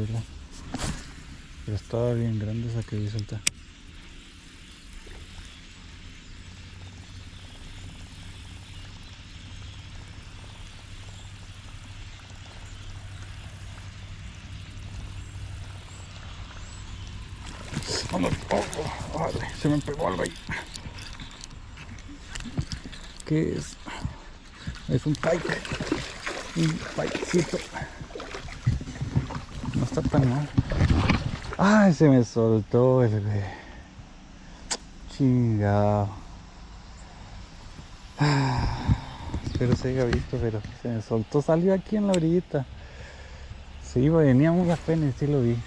¿verdad? Pero estaba bien grande esa que vi soltar. Se me pegó algo ahí. ¿Qué es? Es un pike. Un pikecito. No está tan mal. Ay, se me soltó el güey. Chingado. Espero se haya visto, pero se me soltó. Salió aquí en la orillita. Sí, venía muy apenas, sí lo vi.